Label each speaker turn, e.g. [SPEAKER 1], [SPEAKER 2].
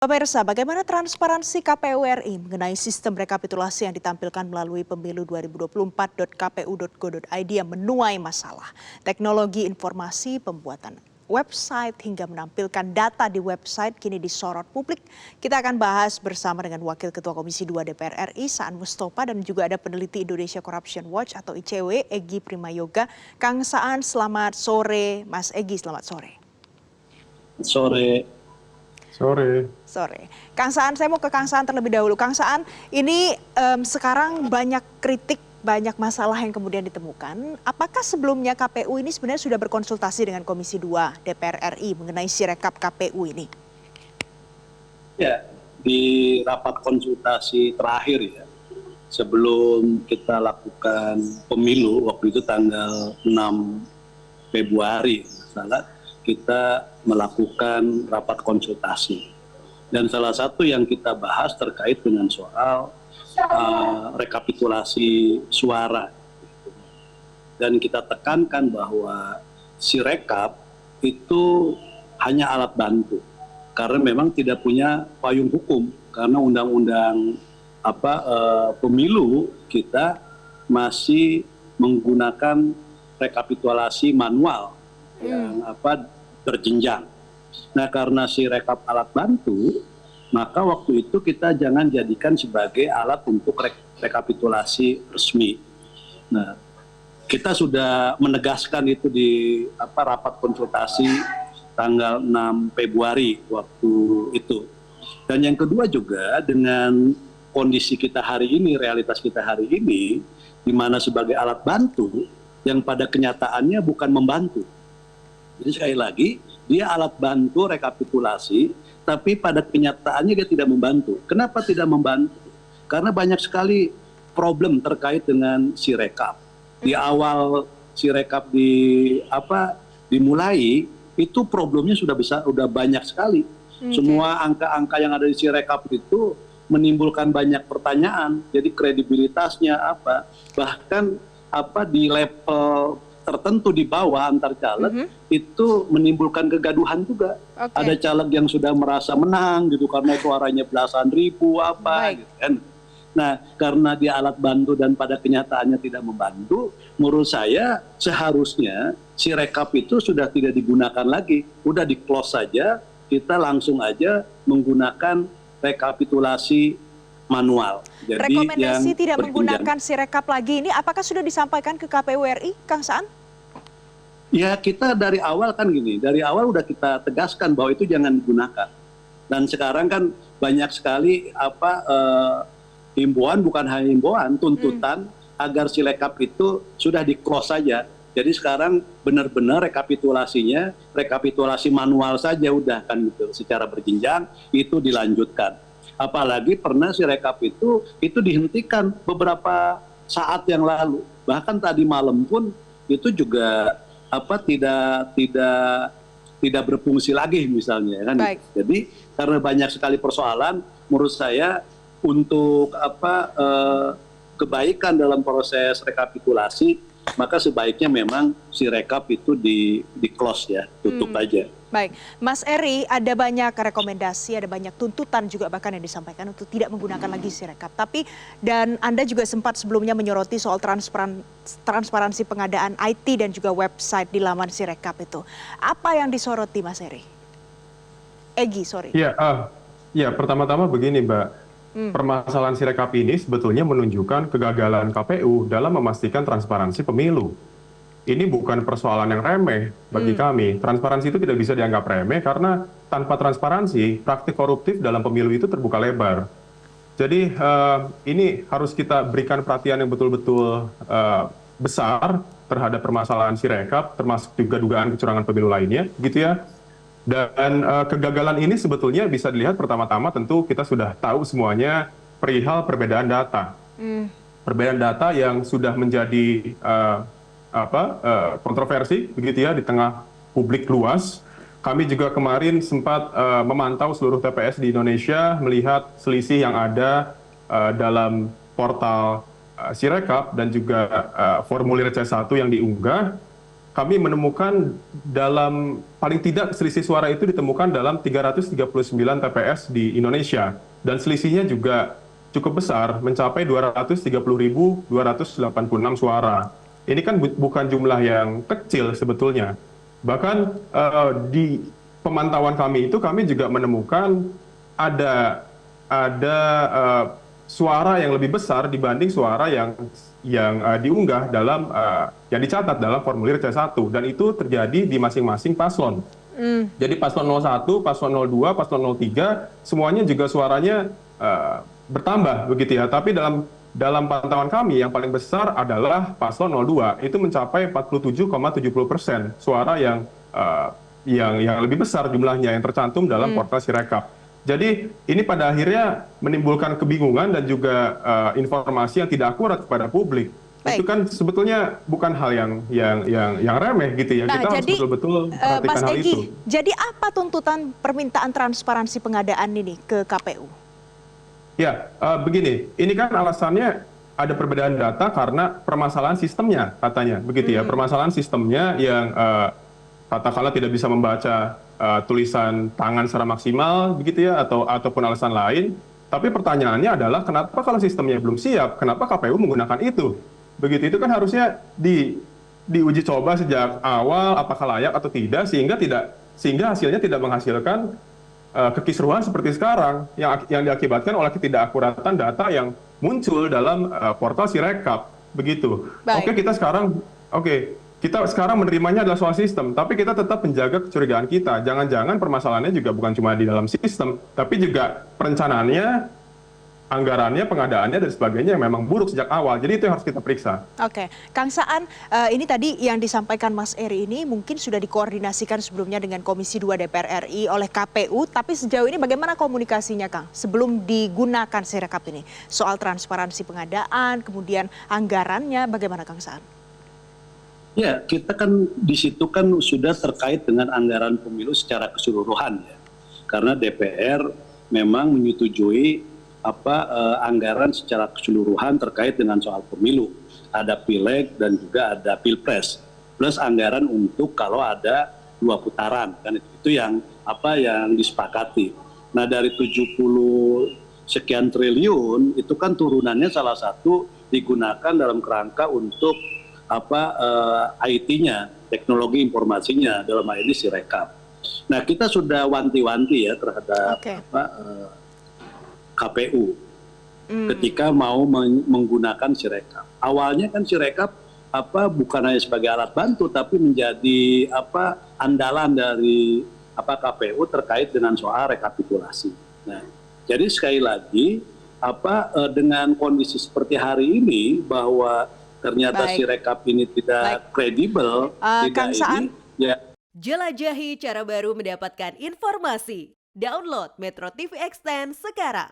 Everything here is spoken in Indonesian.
[SPEAKER 1] Pemirsa, bagaimana transparansi KPU RI mengenai sistem rekapitulasi yang ditampilkan melalui pemilu 2024.kpu.go.id yang menuai masalah. Teknologi informasi, pembuatan website hingga menampilkan data di website kini disorot publik. Kita akan bahas bersama dengan Wakil Ketua Komisi 2 DPR RI, Saan Mustopha, dan juga ada peneliti Indonesia Corruption Watch atau ICW, Egy Primayoga. Kang Saan, selamat sore. Mas Egy, selamat sore.
[SPEAKER 2] Sore.
[SPEAKER 1] Sore. Kang Saan, saya mau ke Kang Saan terlebih dahulu. Kang Saan, ini sekarang banyak kritik, banyak masalah yang kemudian ditemukan. Apakah sebelumnya KPU ini sebenarnya sudah berkonsultasi dengan Komisi 2 DPR RI mengenai Sirekap KPU ini?
[SPEAKER 2] Ya, di rapat konsultasi terakhir ya, sebelum kita lakukan pemilu, waktu itu tanggal 6 Februari, kita melakukan rapat konsultasi. Dan salah satu yang kita bahas terkait dengan soal rekapitulasi suara. Dan kita tekankan bahwa Sirekap itu hanya alat bantu. Karena memang tidak punya payung hukum. Karena undang-undang pemilu kita masih menggunakan rekapitulasi manual yang berjenjang. Nah, karena Sirekap alat bantu, maka waktu itu kita jangan jadikan sebagai alat untuk rekapitulasi resmi. Nah, kita sudah menegaskan itu di rapat konsultasi tanggal 6 Februari waktu itu. Dan yang kedua juga dengan kondisi kita hari ini, realitas kita hari ini, di mana sebagai alat bantu yang pada kenyataannya bukan membantu. Jadi sekali lagi, dia alat bantu rekapitulasi, tapi pada kenyataannya dia tidak membantu. Kenapa tidak membantu? Karena banyak sekali problem terkait dengan Sirekap. Di awal Sirekap dimulai, itu problemnya sudah besar, sudah banyak sekali. Semua angka-angka yang ada di Sirekap itu menimbulkan banyak pertanyaan. Jadi kredibilitasnya bahkan di level tertentu di bawah antar caleg itu menimbulkan kegaduhan juga. Ada caleg yang sudah merasa menang gitu karena suaranya belasan ribu gitu kan. Nah, karena dia alat bantu dan pada kenyataannya tidak membantu, menurut saya seharusnya Sirekap itu sudah tidak digunakan lagi, udah di-close saja, kita langsung aja menggunakan rekapitulasi manual. Jadi
[SPEAKER 1] rekomendasi tidak menggunakan Sirekap lagi ini apakah sudah disampaikan ke KPU RI, Kang Saan?
[SPEAKER 2] Ya, kita dari awal kan gini, dari awal udah kita tegaskan bahwa itu jangan digunakan. Dan sekarang kan banyak sekali himbauan, bukan hanya himbauan, tuntutan agar Sirekap itu sudah di-close saja. Jadi sekarang benar-benar rekapitulasinya, rekapitulasi manual saja udah kan gitu, secara berjenjang itu dilanjutkan. Apalagi pernah Sirekap itu dihentikan beberapa saat yang lalu. Bahkan tadi malam pun itu juga tidak berfungsi lagi misalnya kan. Jadi karena banyak sekali persoalan, menurut saya untuk kebaikan dalam proses rekapitulasi, maka sebaiknya memang Sirekap itu di-close ya, tutup aja.
[SPEAKER 1] Baik, Mas Eri, ada banyak rekomendasi, ada banyak tuntutan juga bahkan yang disampaikan untuk tidak menggunakan lagi Sirekap. Dan Anda juga sempat sebelumnya menyoroti soal transparansi pengadaan IT dan juga website di laman Sirekap itu. Apa yang disoroti, Mas Eri? Egy, sorry.
[SPEAKER 3] Ya, pertama-tama begini, Mbak. Permasalahan Sirekap ini sebetulnya menunjukkan kegagalan KPU dalam memastikan transparansi pemilu. Ini bukan persoalan yang remeh bagi kami. Transparansi itu tidak bisa dianggap remeh karena tanpa transparansi, praktik koruptif dalam pemilu itu terbuka lebar. Jadi ini harus kita berikan perhatian yang betul-betul besar terhadap permasalahan Sirekap, termasuk juga dugaan kecurangan pemilu lainnya, gitu ya. Dan kegagalan ini sebetulnya bisa dilihat pertama-tama tentu kita sudah tahu semuanya perihal perbedaan data. Perbedaan data yang sudah menjadi kontroversi begitu ya di tengah publik luas. Kami juga kemarin sempat memantau seluruh TPS di Indonesia, melihat selisih yang ada dalam portal Sirekap dan juga formulir C1 yang diunggah. kami menemukan dalam paling tidak selisih suara itu ditemukan dalam 339 TPS di Indonesia dan selisihnya juga cukup besar mencapai 230.286 suara. Ini kan bukan jumlah yang kecil sebetulnya. Bahkan di pemantauan kami itu kami juga menemukan ada suara yang lebih besar dibanding suara yang diunggah dalam yang dicatat dalam formulir C1 dan itu terjadi di masing-masing paslon. Jadi paslon 01, paslon 02, paslon 03 semuanya juga suaranya bertambah begitu ya. Tapi dalam pantauan kami yang paling besar adalah paslon 02 itu mencapai 47,70% suara yang lebih besar jumlahnya yang tercantum dalam portal Sirekap. Jadi ini pada akhirnya menimbulkan kebingungan dan juga informasi yang tidak akurat kepada publik. Baik. Itu kan sebetulnya bukan hal yang remeh gitu ya. Kita harus betul-betul perhatikan hal itu.
[SPEAKER 1] Jadi apa tuntutan permintaan transparansi pengadaan ini ke KPU?
[SPEAKER 3] Ya, begini, ini kan alasannya ada perbedaan data karena permasalahan sistemnya katanya, begitu ya. Permasalahan sistemnya yang katakanlah tidak bisa membaca tulisan tangan secara maksimal, begitu ya, ataupun alasan lain. Tapi pertanyaannya adalah kenapa kalau sistemnya belum siap, kenapa KPU menggunakan itu? Begitu itu kan harusnya diuji coba sejak awal apakah layak atau tidak sehingga hasilnya tidak menghasilkan kekisruhan seperti sekarang yang diakibatkan oleh ketidakakuratan data yang muncul dalam portal Sirekap begitu. Kita sekarang menerimanya adalah soal sistem, tapi kita tetap menjaga kecurigaan kita. Jangan-jangan permasalahannya juga bukan cuma di dalam sistem, tapi juga perencanaannya, anggarannya, pengadaannya, dan sebagainya yang memang buruk sejak awal. Jadi itu yang harus kita periksa.
[SPEAKER 1] Oke, Kang Saan, ini tadi yang disampaikan Mas Eri ini mungkin sudah dikoordinasikan sebelumnya dengan Komisi 2 DPR RI oleh KPU, tapi sejauh ini bagaimana komunikasinya, Kang, sebelum digunakan Sirekap ini? Soal transparansi pengadaan, kemudian anggarannya, bagaimana Kang Saan?
[SPEAKER 2] Ya, kita kan di situ kan sudah terkait dengan anggaran pemilu secara keseluruhan ya. Karena DPR memang menyetujui anggaran secara keseluruhan terkait dengan soal pemilu. Ada pileg dan juga ada pilpres. Plus anggaran untuk kalau ada 2 putaran, kan itu yang disepakati. Nah, dari 70 sekian triliun itu kan turunannya salah satu digunakan dalam kerangka untuk IT-nya, teknologi informasinya, dalam hal ini Sirekap. Nah, kita sudah wanti-wanti ya terhadap KPU ketika mau menggunakan Sirekap. Awalnya kan Sirekap bukan hanya sebagai alat bantu, tapi menjadi andalan dari KPU terkait dengan soal rekapitulasi. Nah, jadi sekali lagi dengan kondisi seperti hari ini bahwa ternyata Sirekap ini tidak kredibel, tidak ini, ya.
[SPEAKER 4] Jelajahi cara baru mendapatkan informasi. Download Metro TV Extend sekarang.